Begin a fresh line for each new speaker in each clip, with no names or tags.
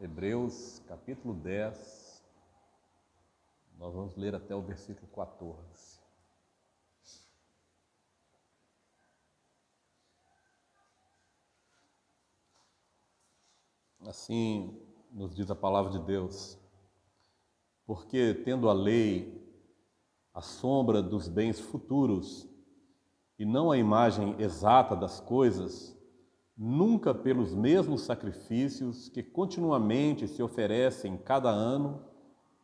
Hebreus, capítulo 10, nós vamos ler até o versículo 14. Assim nos diz a palavra de Deus: porque tendo a lei a sombra dos bens futuros e não a imagem exata das coisas, nunca pelos mesmos sacrifícios que continuamente se oferecem cada ano,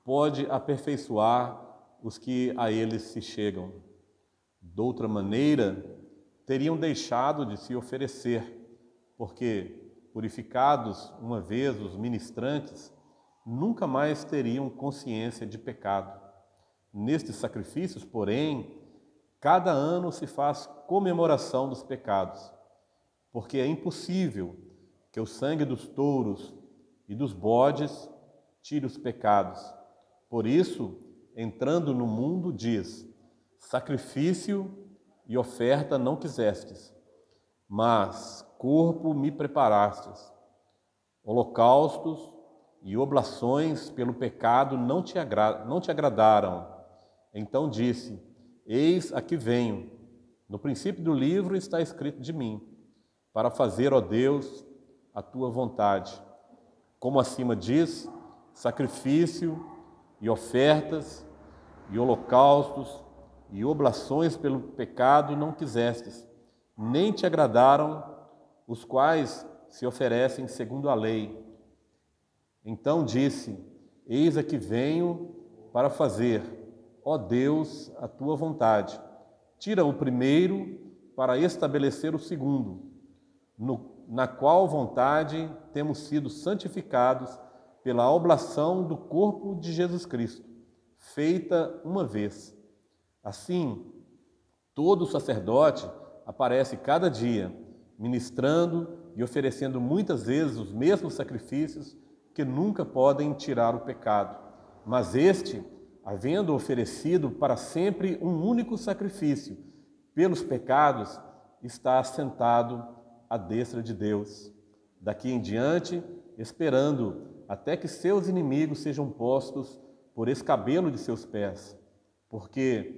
pode aperfeiçoar os que a eles se chegam. Doutra maneira, teriam deixado de se oferecer, porque, purificados uma vez os ministrantes, nunca mais teriam consciência de pecado. Nestes sacrifícios, porém, cada ano se faz comemoração dos pecados, porque é impossível que o sangue dos touros e dos bodes tire os pecados. Por isso, entrando no mundo, diz: sacrifício e oferta não quisestes, mas corpo me preparastes. Holocaustos e oblações pelo pecado não te agradaram. Então disse: eis aqui venho. No princípio do livro está escrito de mim, para fazer, ó Deus, a tua vontade. Como acima diz, sacrifício e ofertas e holocaustos e oblações pelo pecado não quisestes, nem te agradaram, os quais se oferecem segundo a lei. Então disse: eis aqui venho para fazer, ó Deus, a tua vontade. Tira o primeiro para estabelecer o segundo, na qual vontade temos sido santificados pela oblação do corpo de Jesus Cristo, feita uma vez. Assim, todo sacerdote aparece cada dia, ministrando e oferecendo muitas vezes os mesmos sacrifícios que nunca podem tirar o pecado. Mas este, havendo oferecido para sempre um único sacrifício pelos pecados, está assentado à destra de Deus. Daqui em diante, esperando até que seus inimigos sejam postos por escabelo de seus pés, porque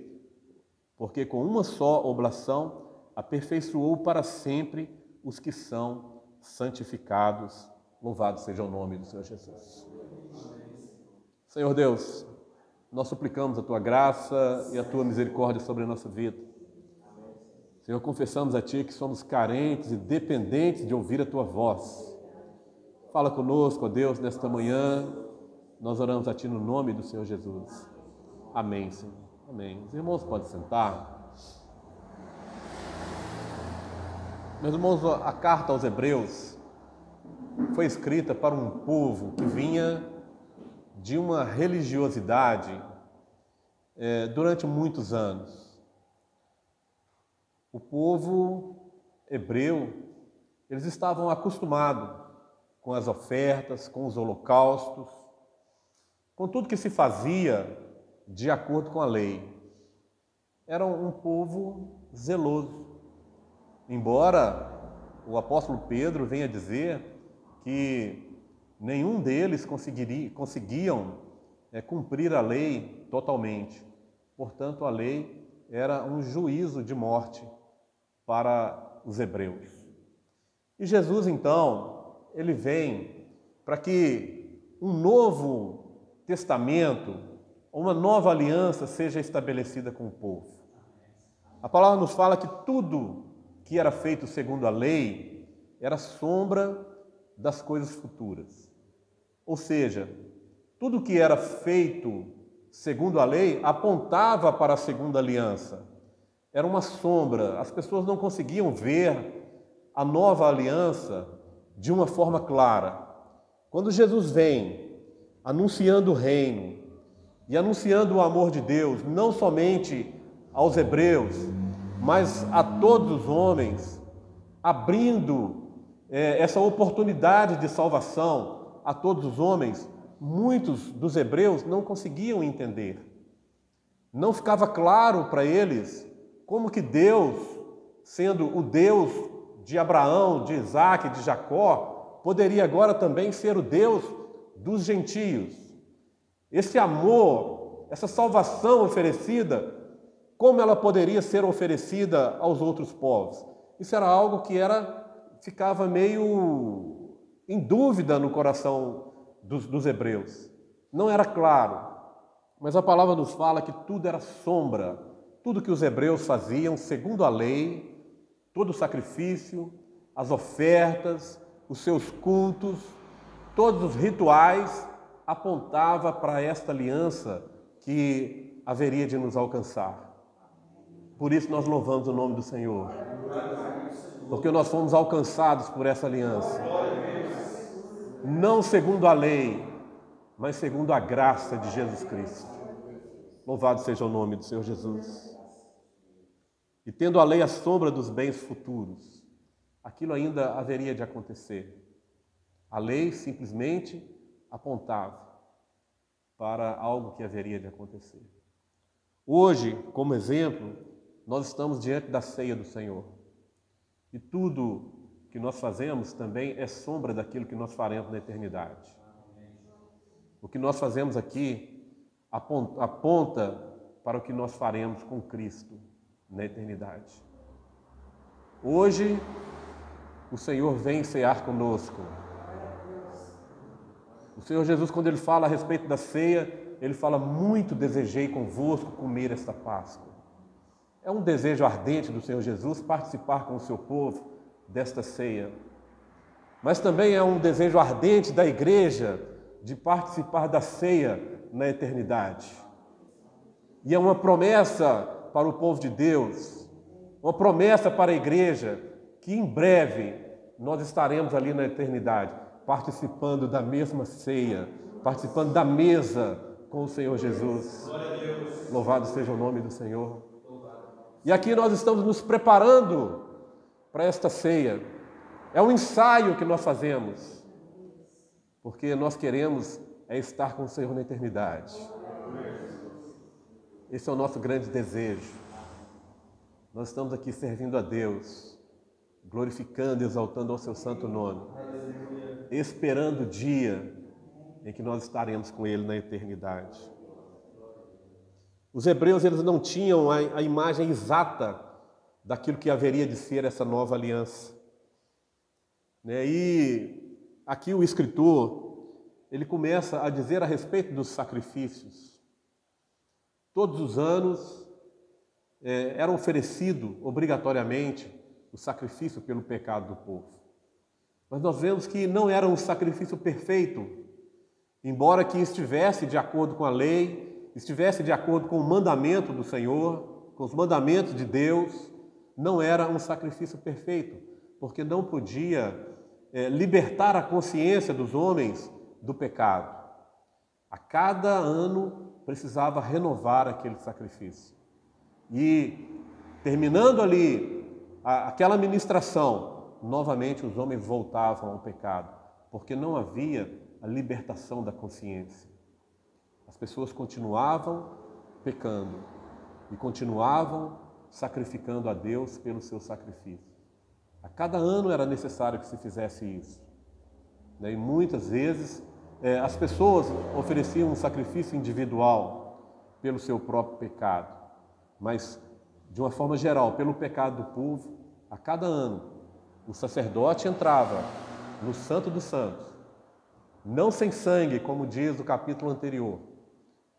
com uma só oblação aperfeiçoou para sempre os que são santificados. Louvado seja o nome do Senhor Jesus. Senhor Deus, nós suplicamos a Tua graça e a Tua misericórdia sobre a nossa vida. Senhor, confessamos a Ti que somos carentes e dependentes de ouvir a Tua voz. Fala conosco, ó Deus, nesta manhã. Nós oramos a Ti no nome do Senhor Jesus. Amém, Senhor. Amém. Os irmãos podem sentar. Meus irmãos, a carta aos Hebreus foi escrita para um povo que vinha de uma religiosidade durante muitos anos. O povo hebreu, eles estavam acostumados com as ofertas, com os holocaustos, com tudo que se fazia de acordo com a lei. Era um povo zeloso. Embora o apóstolo Pedro venha dizer que nenhum deles conseguiam cumprir a lei totalmente. Portanto, a lei era um juízo de morte para os hebreus. E Jesus, então, ele vem para que um novo testamento, uma nova aliança seja estabelecida com o povo. A palavra nos fala que tudo que era feito segundo a lei era sombra das coisas futuras. Ou seja, tudo que era feito segundo a lei apontava para a segunda aliança. Era uma sombra, as pessoas não conseguiam ver a nova aliança de uma forma clara. Quando Jesus vem anunciando o reino e anunciando o amor de Deus, não somente aos hebreus, mas a todos os homens, abrindo essa oportunidade de salvação a todos os homens, muitos dos hebreus não conseguiam entender. Não ficava claro para eles como que Deus, sendo o Deus de Abraão, de Isaac, de Jacó, poderia agora também ser o Deus dos gentios. Esse amor, essa salvação oferecida, como ela poderia ser oferecida aos outros povos? Isso era algo que ficava meio em dúvida no coração dos hebreus. Não era claro, mas a palavra nos fala que tudo era sombra. Tudo que os hebreus faziam segundo a lei, todo o sacrifício, as ofertas, os seus cultos, todos os rituais, apontava para esta aliança que haveria de nos alcançar. Por isso nós louvamos o nome do Senhor, porque nós fomos alcançados por essa aliança, não segundo a lei, mas segundo a graça de Jesus Cristo. Louvado seja o nome do Senhor Jesus. E tendo a lei a sombra dos bens futuros, aquilo ainda haveria de acontecer. A lei simplesmente apontava para algo que haveria de acontecer. Hoje, como exemplo, nós estamos diante da ceia do Senhor. E tudo que nós fazemos também é sombra daquilo que nós faremos na eternidade. O que nós fazemos aqui aponta para o que nós faremos com Cristo na eternidade. Hoje, o Senhor vem cear conosco. O Senhor Jesus, quando Ele fala a respeito da ceia, Ele fala: muito desejei convosco comer esta Páscoa. É um desejo ardente do Senhor Jesus participar com o seu povo desta ceia. Mas também é um desejo ardente da igreja de participar da ceia na eternidade. E é uma promessa para o povo de Deus, uma promessa para a igreja, que em breve nós estaremos ali na eternidade, participando da mesma ceia, participando da mesa com o Senhor Jesus. Louvado seja o nome do Senhor. E aqui nós estamos nos preparando para esta ceia. É um ensaio que nós fazemos, porque nós queremos estar com o Senhor na eternidade. Esse é o nosso grande desejo. Nós estamos aqui servindo a Deus, glorificando e exaltando ao seu santo nome, esperando o dia em que nós estaremos com Ele na eternidade. Os hebreus, eles não tinham a imagem exata daquilo que haveria de ser essa nova aliança. E aqui o escritor, ele começa a dizer a respeito dos sacrifícios. Todos os anos era oferecido obrigatoriamente o sacrifício pelo pecado do povo. Mas nós vemos que não era um sacrifício perfeito, embora que estivesse de acordo com a lei, estivesse de acordo com o mandamento do Senhor, com os mandamentos de Deus, não era um sacrifício perfeito, porque não podia libertar a consciência dos homens do pecado. A cada ano precisava renovar aquele sacrifício. E terminando ali aquela ministração, novamente os homens voltavam ao pecado, porque não havia a libertação da consciência. As pessoas continuavam pecando e continuavam sacrificando a Deus pelo seu sacrifício. A cada ano era necessário que se fizesse isso. E muitas vezes as pessoas ofereciam um sacrifício individual pelo seu próprio pecado. Mas, de uma forma geral, pelo pecado do povo, a cada ano, o sacerdote entrava no Santo dos Santos, não sem sangue, como diz o capítulo anterior.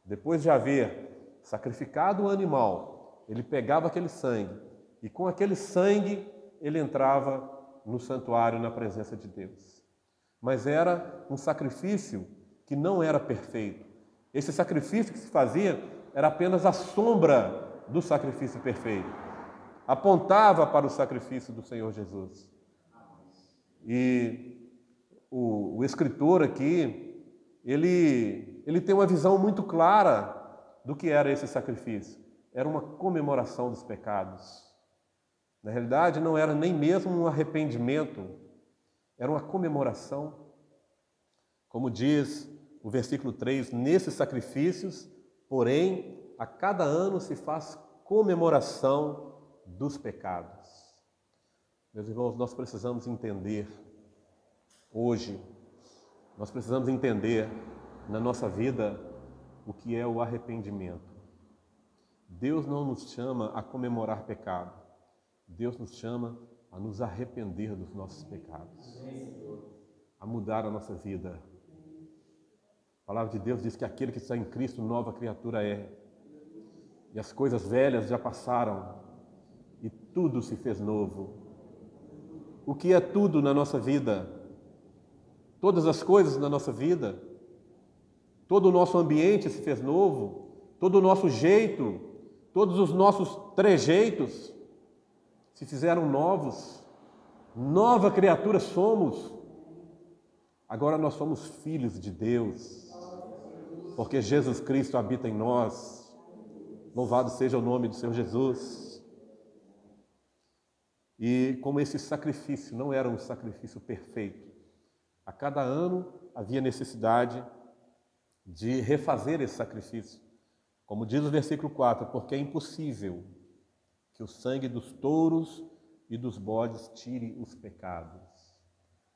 Depois de haver sacrificado o animal, ele pegava aquele sangue e com aquele sangue ele entrava no santuário na presença de Deus. Mas era um sacrifício que não era perfeito. Esse sacrifício que se fazia era apenas a sombra do sacrifício perfeito. Apontava para o sacrifício do Senhor Jesus. E o escritor aqui, ele tem uma visão muito clara do que era esse sacrifício. Era uma comemoração dos pecados. Na realidade, não era nem mesmo um arrependimento, era uma comemoração. Como diz o versículo 3, nesses sacrifícios, porém, a cada ano se faz comemoração dos pecados. Meus irmãos, nós precisamos entender hoje, Nós precisamos entender na nossa vida o que é o arrependimento. Deus não nos chama a comemorar pecado. Deus nos chama a nos arrepender dos nossos pecados, a mudar a nossa vida. A palavra de Deus diz que aquele que está em Cristo, nova criatura é. E as coisas velhas já passaram e tudo se fez novo. O que é tudo na nossa vida? Todas as coisas na nossa vida, todo o nosso ambiente se fez novo, todo o nosso jeito, todos os nossos trejeitos se fizeram novos. Nova criatura somos. Agora nós somos filhos de Deus, porque Jesus Cristo habita em nós. Louvado seja o nome do Senhor Jesus. E como esse sacrifício não era um sacrifício perfeito, a cada ano havia necessidade de refazer esse sacrifício. Como diz o versículo 4, porque é impossível que o sangue dos touros e dos bodes tire os pecados.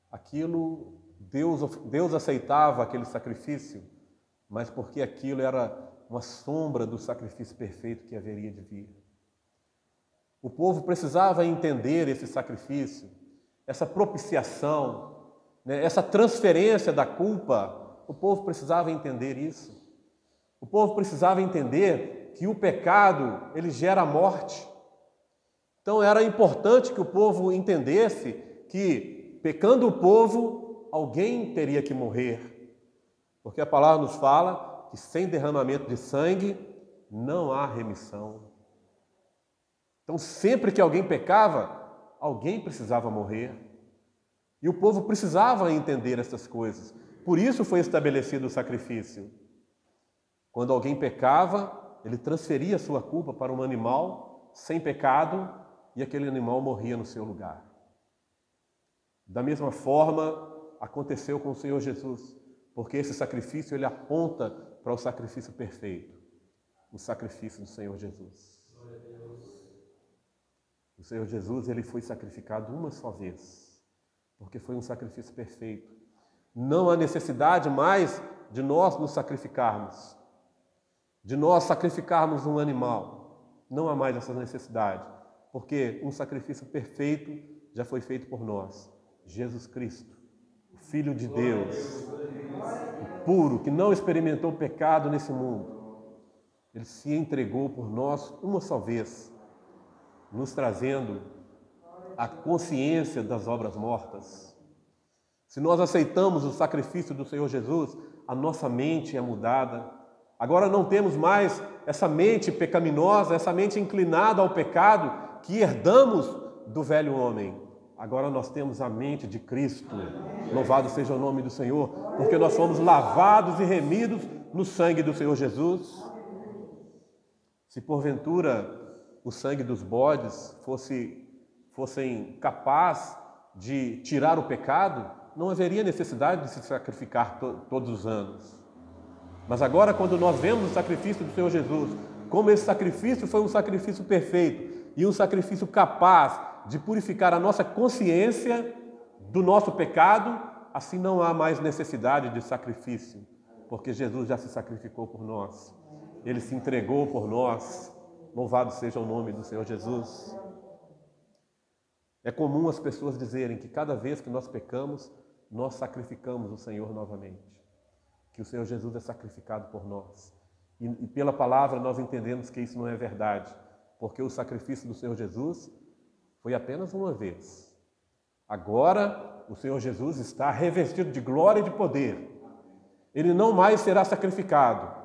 Aquilo, Deus aceitava aquele sacrifício, mas porque aquilo era uma sombra do sacrifício perfeito que haveria de vir. O povo precisava entender esse sacrifício, essa propiciação, essa transferência da culpa. O povo precisava entender isso. O povo precisava entender que o pecado, ele gera morte. Então era importante que o povo entendesse que, pecando o povo, alguém teria que morrer. Porque a palavra nos fala que sem derramamento de sangue não há remissão. Então sempre que alguém pecava, alguém precisava morrer. E o povo precisava entender essas coisas. Por isso foi estabelecido o sacrifício. Quando alguém pecava, ele transferia a sua culpa para um animal sem pecado e aquele animal morria no seu lugar. Da mesma forma, aconteceu com o Senhor Jesus, porque esse sacrifício ele aponta para o sacrifício perfeito, o sacrifício do Senhor Jesus. O Senhor Jesus ele foi sacrificado uma só vez, porque foi um sacrifício perfeito. Não há necessidade mais de nós nos sacrificarmos, de nós sacrificarmos um animal. Não há mais essa necessidade, porque um sacrifício perfeito já foi feito por nós. Jesus Cristo, o Filho de Deus, o puro, que não experimentou pecado nesse mundo. Ele se entregou por nós uma só vez, nos trazendo a consciência das obras mortas. Se nós aceitamos o sacrifício do Senhor Jesus, a nossa mente é mudada. Agora não temos mais essa mente pecaminosa, essa mente inclinada ao pecado que herdamos do velho homem. Agora nós temos a mente de Cristo. Louvado seja o nome do Senhor, porque nós fomos lavados e remidos no sangue do Senhor Jesus. Se porventura o sangue dos bodes fossem capazes de tirar o pecado, não haveria necessidade de se sacrificar todos os anos. Mas agora, quando nós vemos o sacrifício do Senhor Jesus, como esse sacrifício foi um sacrifício perfeito e um sacrifício capaz de purificar a nossa consciência do nosso pecado, assim não há mais necessidade de sacrifício, porque Jesus já se sacrificou por nós. Ele se entregou por nós. Louvado seja o nome do Senhor Jesus. É comum as pessoas dizerem que cada vez que nós pecamos, nós sacrificamos o Senhor novamente. Que o Senhor Jesus é sacrificado por nós. E pela palavra nós entendemos que isso não é verdade, porque o sacrifício do Senhor Jesus foi apenas uma vez. Agora o Senhor Jesus está revestido de glória e de poder. Ele não mais será sacrificado.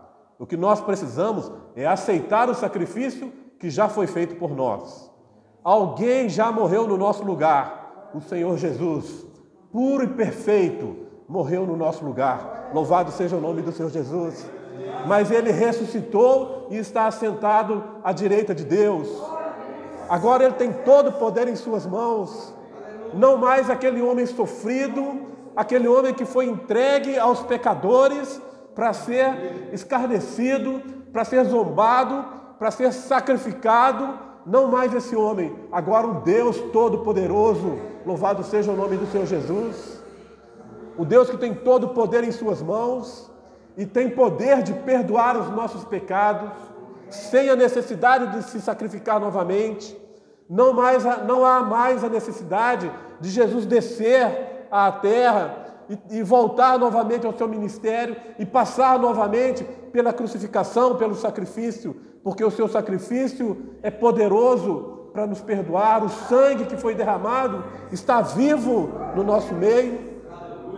O que nós precisamos é aceitar o sacrifício que já foi feito por nós. Alguém já morreu no nosso lugar. O Senhor Jesus, puro e perfeito, morreu no nosso lugar. Louvado seja o nome do Senhor Jesus. Mas Ele ressuscitou e está assentado à direita de Deus. Agora Ele tem todo o poder em suas mãos. Não mais aquele homem sofrido, aquele homem que foi entregue aos pecadores para ser escarnecido, para ser zombado, para ser sacrificado. Não mais esse homem, agora um Deus Todo-Poderoso, louvado seja o nome do Senhor Jesus.
o Deus que tem todo o poder em suas mãos e tem poder de perdoar os nossos pecados, sem a necessidade de se sacrificar novamente. Não há mais a necessidade de Jesus descer à terra e voltar novamente ao seu ministério e passar novamente pela crucificação, pelo sacrifício, porque o seu sacrifício é poderoso para nos perdoar. O sangue que foi derramado está vivo no nosso meio.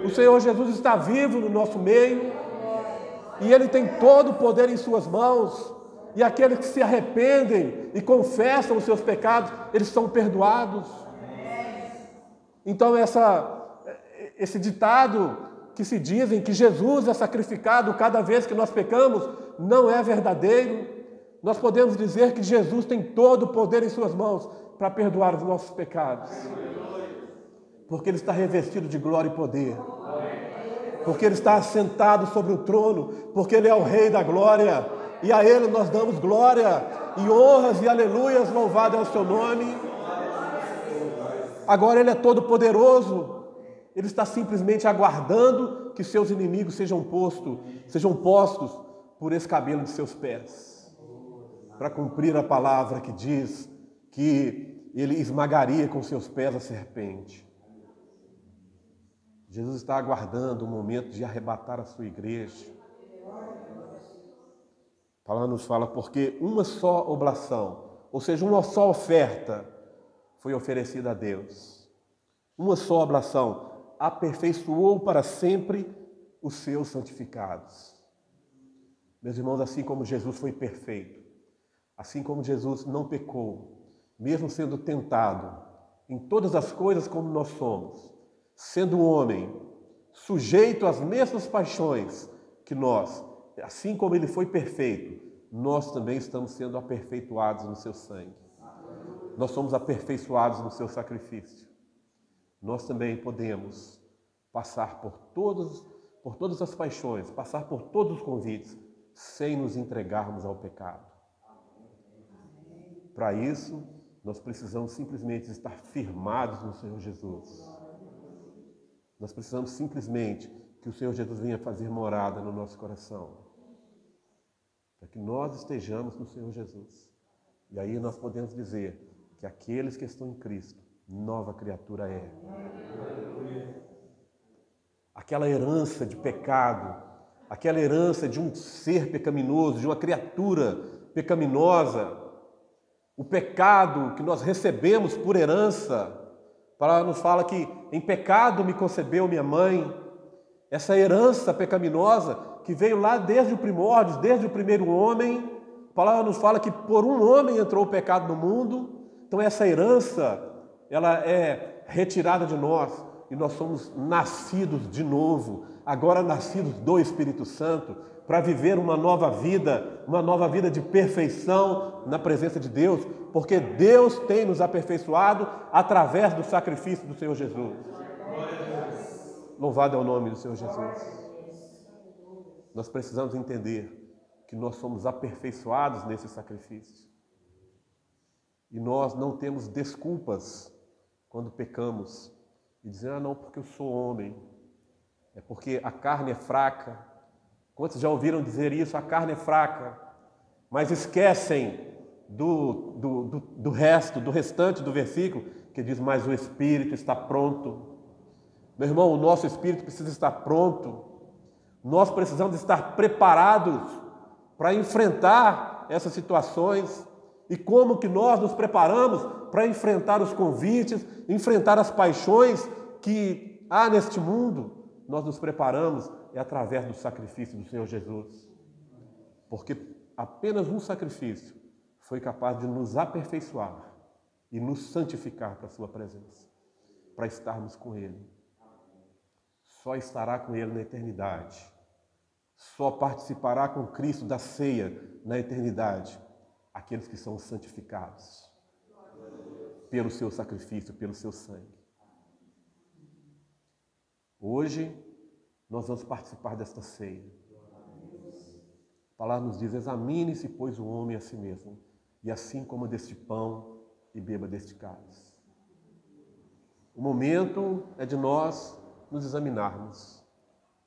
O Senhor Jesus está vivo no nosso meio e Ele tem todo o poder em suas mãos. E aqueles que se arrependem e confessam os seus pecados, eles são perdoados. Então esse ditado que se dizem que Jesus é sacrificado cada vez que nós pecamos, não é verdadeiro. Nós podemos dizer que Jesus tem todo o poder em suas mãos para perdoar os nossos pecados. Porque Ele está revestido de glória e poder. Porque Ele está assentado sobre o trono, porque Ele é o Rei da glória. E a Ele nós damos glória e honras e aleluias, louvado é o seu nome. Agora Ele é todo poderoso. Ele está simplesmente aguardando que seus inimigos sejam postos por escabelo de seus pés, para cumprir a palavra que diz que Ele esmagaria com seus pés a serpente. Jesus está aguardando o momento de arrebatar a sua igreja. A palavra nos fala, porque uma só oblação, ou seja, uma só oferta foi oferecida a Deus. Uma só oblação aperfeiçoou para sempre os seus santificados. Meus irmãos, assim como Jesus foi perfeito, assim como Jesus não pecou, mesmo sendo tentado em todas as coisas como nós somos, sendo homem, sujeito às mesmas paixões que nós, assim como Ele foi perfeito, nós também estamos sendo aperfeiçoados no seu sangue. Nós somos aperfeiçoados no seu sacrifício. Nós também podemos passar por todas as paixões, passar por todos os convites, sem nos entregarmos ao pecado. Para isso, nós precisamos simplesmente estar firmados no Senhor Jesus. Nós precisamos simplesmente que o Senhor Jesus venha fazer morada no nosso coração, para que nós estejamos no Senhor Jesus. E aí nós podemos dizer que aqueles que estão em Cristo, nova criatura é. Aquela herança de pecado, aquela herança de um ser pecaminoso, de uma criatura pecaminosa, o pecado que nós recebemos por herança. A palavra nos fala que em pecado me concebeu minha mãe. Essa herança pecaminosa que veio lá desde o primórdio, desde o primeiro homem. A palavra nos fala que por um homem entrou o pecado no mundo. Então essa herança, ela é retirada de nós e nós somos nascidos de novo, agora nascidos do Espírito Santo, para viver uma nova vida de perfeição na presença de Deus, porque Deus tem nos aperfeiçoado através do sacrifício do Senhor Jesus. Louvado é o nome do Senhor Jesus. Nós precisamos entender que nós somos aperfeiçoados nesse sacrifício. E nós não temos desculpas quando pecamos e dizer, não, porque eu sou homem, é porque a carne é fraca. Quantos já ouviram dizer isso? A carne é fraca, mas esquecem do restante do versículo, que diz, mas o Espírito está pronto. Meu irmão, o nosso Espírito precisa estar pronto. Nós precisamos estar preparados para enfrentar essas situações. E como que nós nos preparamos para enfrentar os convites, enfrentar as paixões que há neste mundo? Nós nos preparamos através do sacrifício do Senhor Jesus. Porque apenas um sacrifício foi capaz de nos aperfeiçoar e nos santificar para a sua presença, para estarmos com Ele. Só estará com Ele na eternidade. Só participará com Cristo da ceia na eternidade aqueles que são santificados pelo seu sacrifício, pelo seu sangue. Hoje, nós vamos participar desta ceia. A palavra nos diz, examine-se, pois, o homem a si mesmo, e assim coma deste pão e beba deste cálice. O momento é de nós nos examinarmos.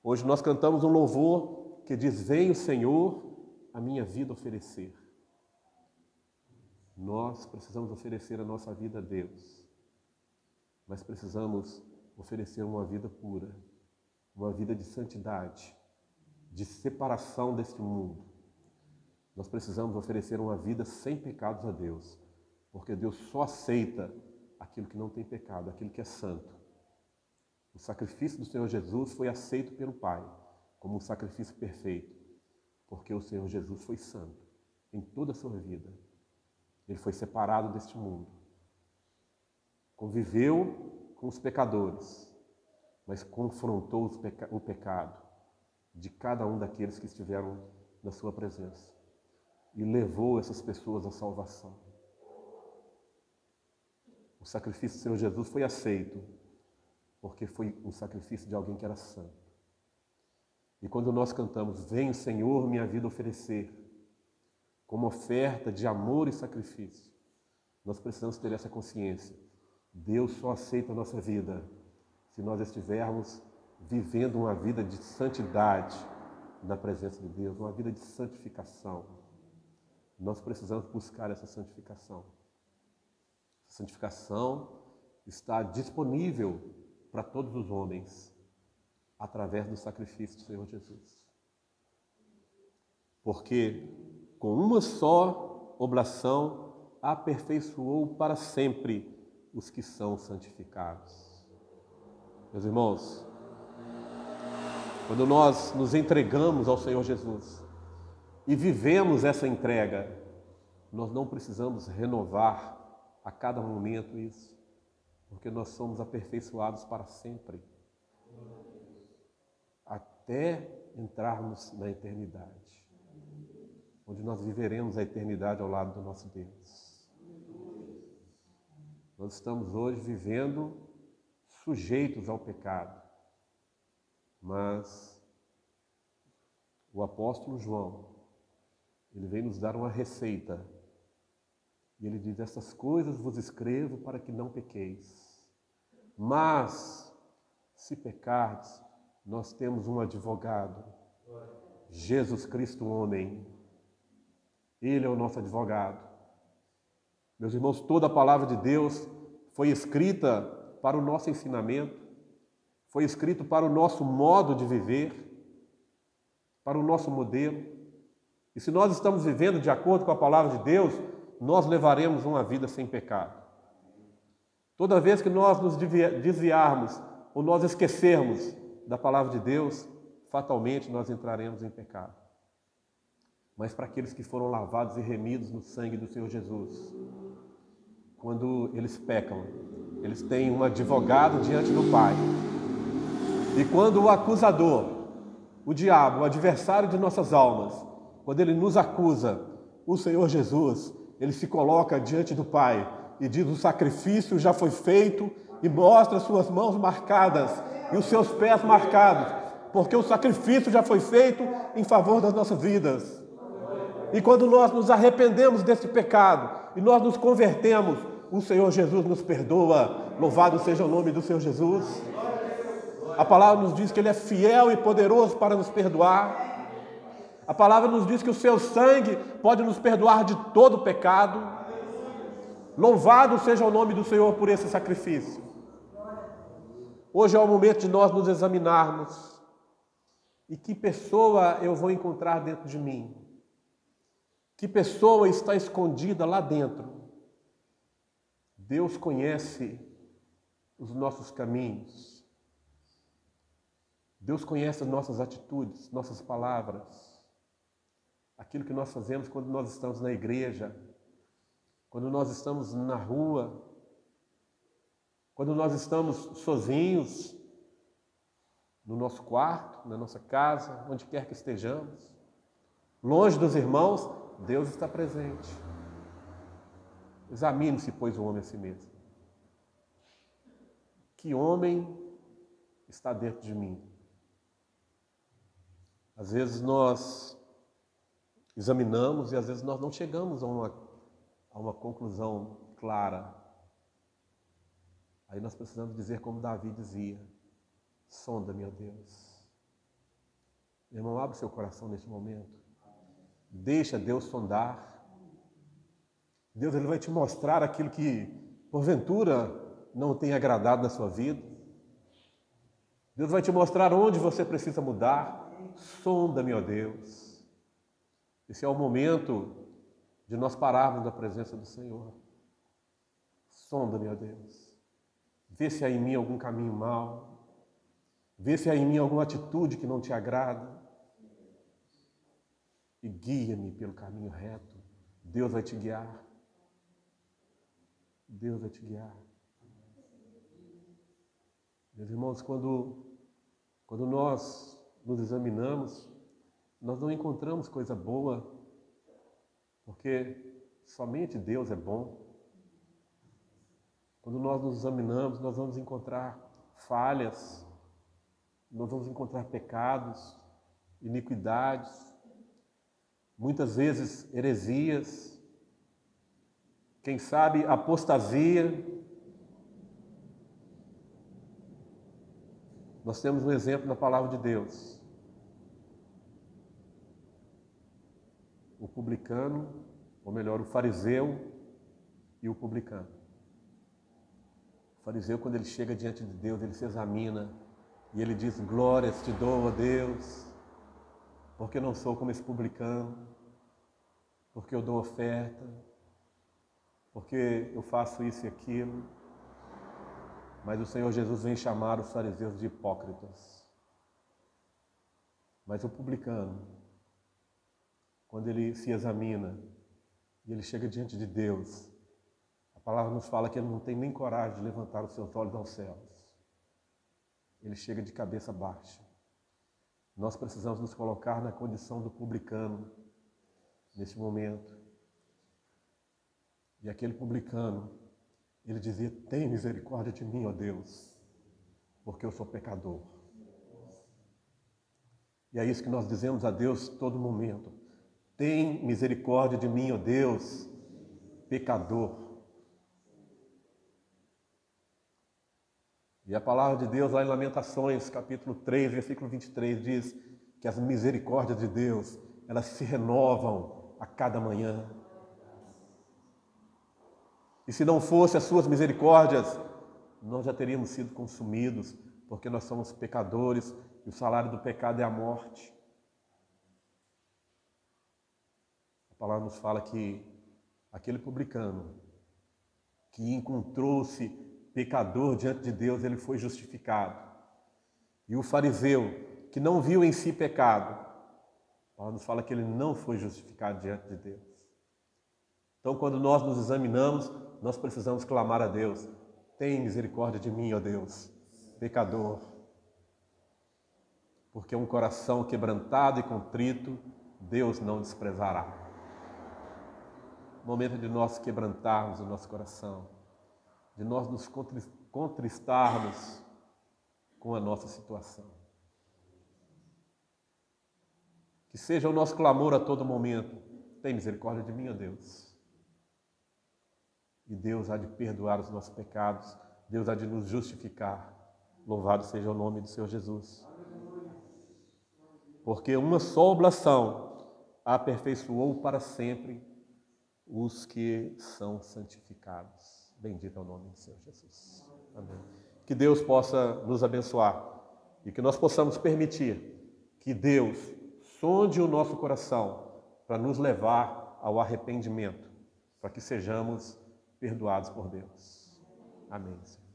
Hoje nós cantamos um louvor que diz: venha o Senhor a minha vida oferecer. Nós precisamos oferecer a nossa vida a Deus, mas precisamos oferecer uma vida pura, uma vida de santidade, de separação deste mundo. Nós precisamos oferecer uma vida sem pecados a Deus, porque Deus só aceita aquilo que não tem pecado, aquilo que é santo. O sacrifício do Senhor Jesus foi aceito pelo Pai como um sacrifício perfeito, porque o Senhor Jesus foi santo em toda a sua vida. Ele foi separado deste mundo, conviveu com os pecadores, mas confrontou o pecado de cada um daqueles que estiveram na sua presença e levou essas pessoas à salvação. O sacrifício do Senhor Jesus foi aceito porque foi um sacrifício de alguém que era santo. E quando nós cantamos: vem o Senhor minha vida oferecer, como oferta de amor e sacrifício, nós precisamos ter essa consciência. Deus só aceita a nossa vida se nós estivermos vivendo uma vida de santidade na presença de Deus, uma vida de santificação. Nós precisamos buscar essa santificação. A santificação está disponível para todos os homens através do sacrifício do Senhor Jesus. Porque com uma só oblação aperfeiçoou para sempre os que são santificados. Meus irmãos, quando nós nos entregamos ao Senhor Jesus e vivemos essa entrega, nós não precisamos renovar a cada momento isso, porque nós somos aperfeiçoados para sempre, até entrarmos na eternidade, onde nós viveremos a eternidade ao lado do nosso Deus. Nós estamos hoje vivendo sujeitos ao pecado, mas o apóstolo João, ele vem nos dar uma receita. E ele diz: essas coisas vos escrevo para que não pequeis. Mas, se pecardes, nós temos um advogado, Jesus Cristo homem. Ele é o nosso advogado. Meus irmãos, toda a palavra de Deus foi escrita para o nosso ensinamento, foi escrito para o nosso modo de viver, para o nosso modelo. E se nós estamos vivendo de acordo com a palavra de Deus, nós levaremos uma vida sem pecado. Toda vez que nós nos desviarmos ou nós esquecermos da palavra de Deus, fatalmente nós entraremos em pecado. Mas para aqueles que foram lavados e remidos no sangue do Senhor Jesus, quando eles pecam, eles têm um advogado diante do Pai. E quando o acusador, o diabo, o adversário de nossas almas, quando ele nos acusa, o Senhor Jesus, ele se coloca diante do Pai e diz: o sacrifício já foi feito, e mostra suas mãos marcadas e os seus pés marcados, porque o sacrifício já foi feito em favor das nossas vidas. E quando nós nos arrependemos desse pecado e nós nos convertemos, o Senhor Jesus nos perdoa. Louvado seja o nome do Senhor Jesus. A palavra nos diz que Ele é fiel e poderoso para nos perdoar. A palavra nos diz que o seu sangue pode nos perdoar de todo pecado. Louvado seja o nome do Senhor por esse sacrifício. Hoje é o momento de nós nos examinarmos. E que pessoa eu vou encontrar dentro de mim? Que pessoa está escondida lá dentro? Deus conhece os nossos caminhos. Deus conhece as nossas atitudes, nossas palavras. Aquilo que nós fazemos quando nós estamos na igreja, quando nós estamos na rua, quando nós estamos sozinhos, no nosso quarto, na nossa casa, onde quer que estejamos, longe dos irmãos, Deus está presente. Examine-se, pois, o homem a si mesmo. Que homem está dentro de mim? Às vezes nós examinamos e às vezes nós não chegamos a uma conclusão clara. Aí nós precisamos dizer como Davi dizia: Sonda-me, ó Deus. Meu irmão, abre seu coração neste momento. Deixa Deus sondar. Deus, Ele vai te mostrar aquilo que, porventura, não tem agradado na sua vida. Deus vai te mostrar onde você precisa mudar. Sonda-me, ó Deus. Esse é o momento de nós pararmos na presença do Senhor. Sonda-me, ó Deus. Vê se há em mim algum caminho mau. Vê se há em mim alguma atitude que não te agrada. E guia-me pelo caminho reto. Deus vai te guiar. Deus vai te guiar. Meus irmãos, quando nós nos examinamos, nós não encontramos coisa boa, porque somente Deus é bom. Quando nós nos examinamos, nós vamos encontrar falhas, nós vamos encontrar pecados, iniquidades, muitas vezes heresias, quem sabe apostasia. Nós temos um exemplo na palavra de Deus. O publicano, ou melhor, o fariseu e o publicano. O fariseu, quando ele chega diante de Deus, ele se examina e ele diz: glórias te dou, ó Deus, porque não sou como esse publicano, porque eu dou oferta, porque eu faço isso e aquilo. Mas o Senhor Jesus vem chamar os fariseus de hipócritas. Mas o publicano, quando ele se examina e ele chega diante de Deus, a palavra nos fala que ele não tem nem coragem de levantar os seus olhos aos céus. Ele chega de cabeça baixa. Nós precisamos nos colocar na condição do publicano nesse momento. E aquele publicano, ele dizia: tem misericórdia de mim, ó Deus, porque eu sou pecador. E é isso que nós dizemos a Deus todo momento: tem misericórdia de mim, ó Deus, pecador. E a palavra de Deus lá em Lamentações, capítulo 3, versículo 23, diz que as misericórdias de Deus, elas se renovam a cada manhã. E se não fossem as suas misericórdias, nós já teríamos sido consumidos, porque nós somos pecadores e o salário do pecado é a morte. A palavra nos fala que aquele publicano que encontrou-se pecador diante de Deus, ele foi justificado. E o fariseu que não viu em si pecado, a palavra nos fala que ele não foi justificado diante de Deus. Então, quando nós nos examinamos, nós precisamos clamar a Deus: tem misericórdia de mim, ó Deus, pecador. Porque um coração quebrantado e contrito, Deus não desprezará. Momento de nós quebrantarmos o nosso coração, de nós nos contristarmos com a nossa situação. Que seja o nosso clamor a todo momento: tem misericórdia de mim, ó Deus. E Deus há de perdoar os nossos pecados, Deus há de nos justificar. Louvado seja o nome do Senhor Jesus. Porque uma só oblação aperfeiçoou para sempre os que são santificados. Bendito é o nome do Senhor Jesus. Amém. Que Deus possa nos abençoar e que nós possamos permitir que Deus sonde o nosso coração para nos levar ao arrependimento, para que sejamos perdoados por Deus. Amém, Senhor.